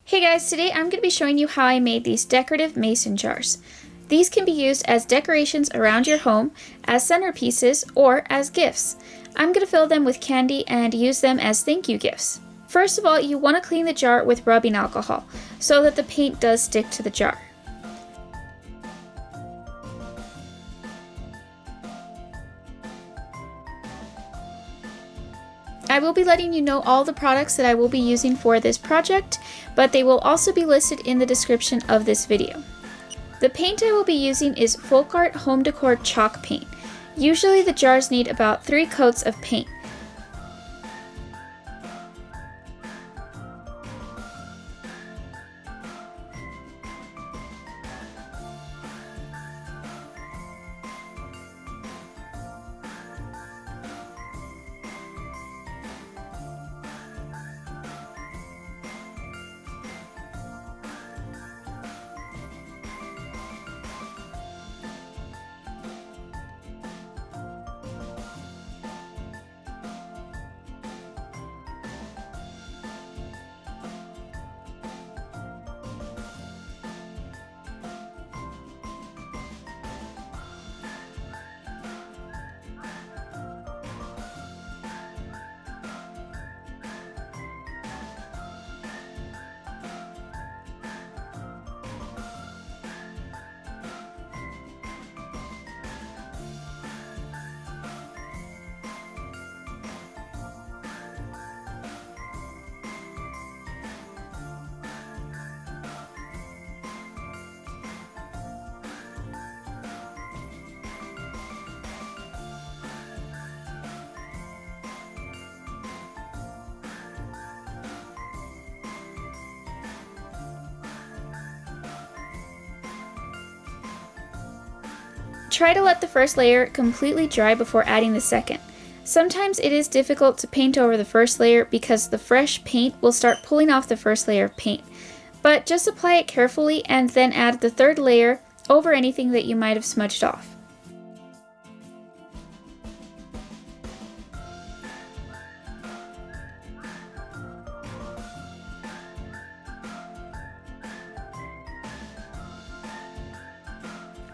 Hey guys, today I'm going to be showing you how I made these decorative mason jars. These can be used as decorations around your home, as centerpieces, or as gifts. I'm going to fill them with candy and use them as thank you gifts. First of all, you want to clean the jar with rubbing alcohol so that the paint does stick to the jar. I will be letting you know all the products that I will be using for this project, but they will also be listed in the description of this video. The paint I will be using is Folkart Home Decor Chalk Paint. Usually the jars need about 3 coats of paint. Try to let the first layer completely dry before adding the second. Sometimes it is difficult to paint over the first layer because the fresh paint will start pulling off the first layer of paint. But just apply it carefully and then add the third layer over anything that you might have smudged off.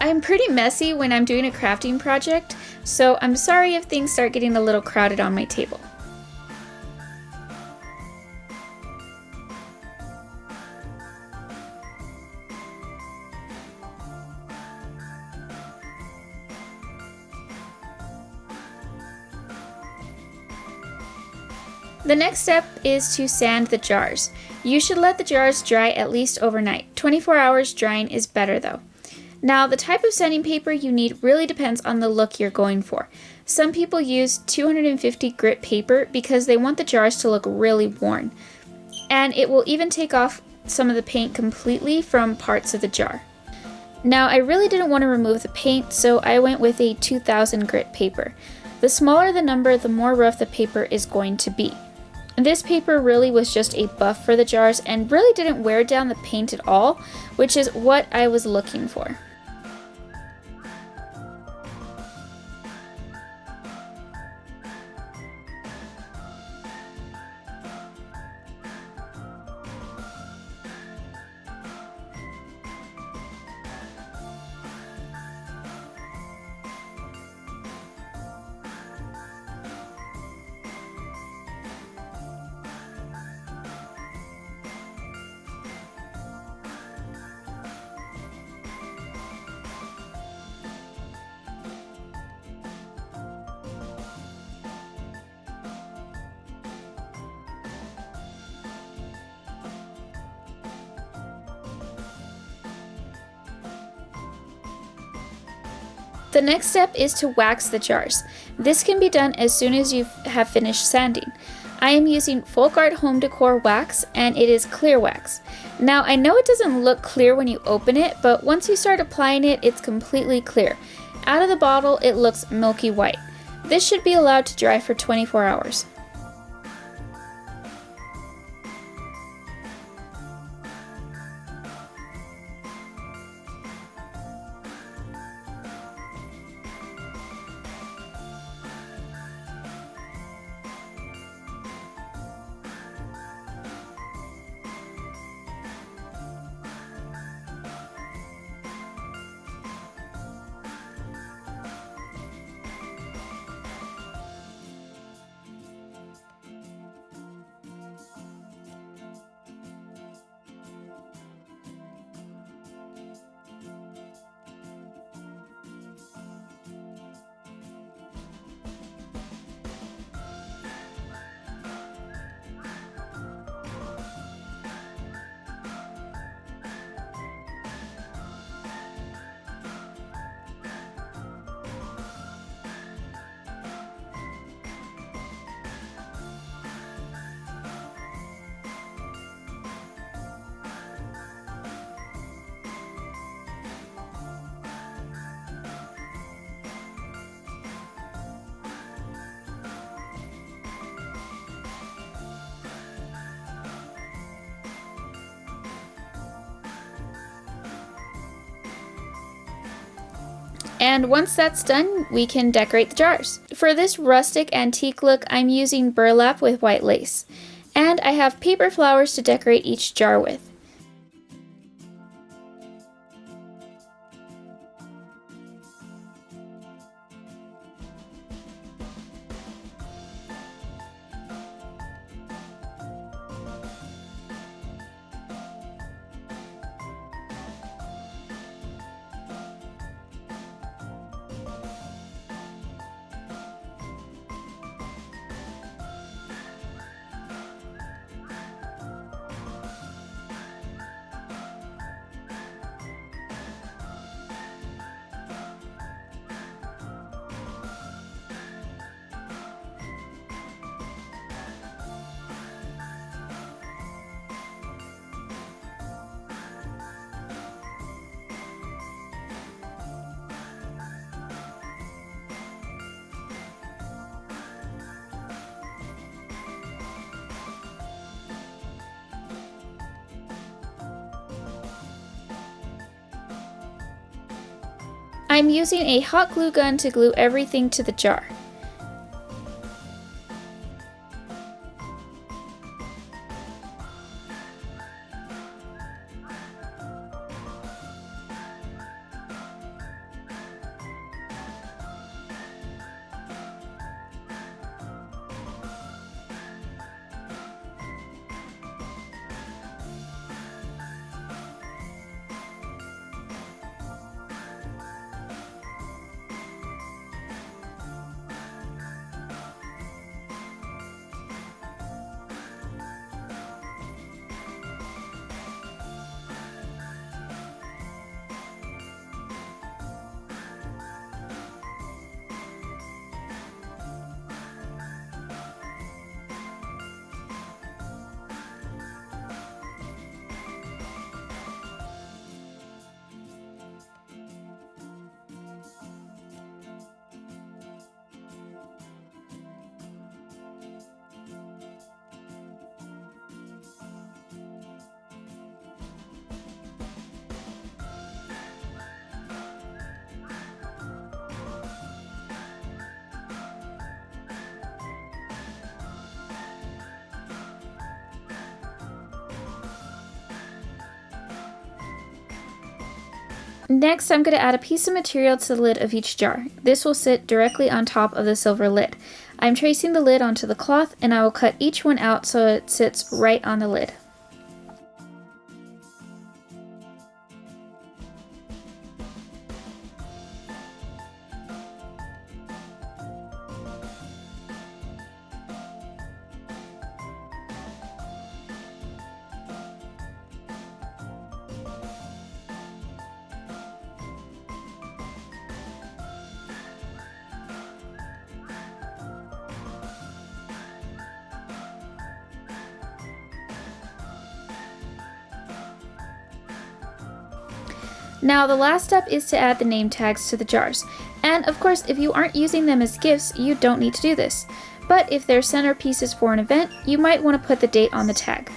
I'm pretty messy when I'm doing a crafting project, so I'm sorry if things start getting a little crowded on my table. The next step is to sand the jars. You should let the jars dry at least overnight. 24 hours drying is better though. Now, the type of sanding paper you need really depends on the look you're going for. Some people use 250 grit paper because they want the jars to look really worn. And it will even take off some of the paint completely from parts of the jar. Now, I really didn't want to remove the paint, so I went with a 2000 grit paper. The smaller the number, the more rough the paper is going to be. This paper really was just a buff for the jars and really didn't wear down the paint at all, which is what I was looking for. The next step is to wax the jars. This can be done as soon as you have finished sanding. I am using Folkart Home Decor wax and it is clear wax. Now I know it doesn't look clear when you open it, but once you start applying it, it's completely clear. Out of the bottle, it looks milky white. This should be allowed to dry for 24 hours. And once that's done, we can decorate the jars. For this rustic antique look, I'm using burlap with white lace. And I have paper flowers to decorate each jar with. I'm using a hot glue gun to glue everything to the jar. Next, I'm going to add a piece of material to the lid of each jar. This will sit directly on top of the silver lid. I'm tracing the lid onto the cloth, and I will cut each one out so it sits right on the lid. Now the last step is to add the name tags to the jars. And of course, if you aren't using them as gifts, you don't need to do this. But if they're centerpieces for an event, you might want to put the date on the tag.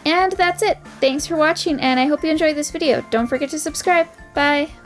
And that's it. Thanks for watching, and I hope you enjoyed this video. Don't forget to subscribe. Bye!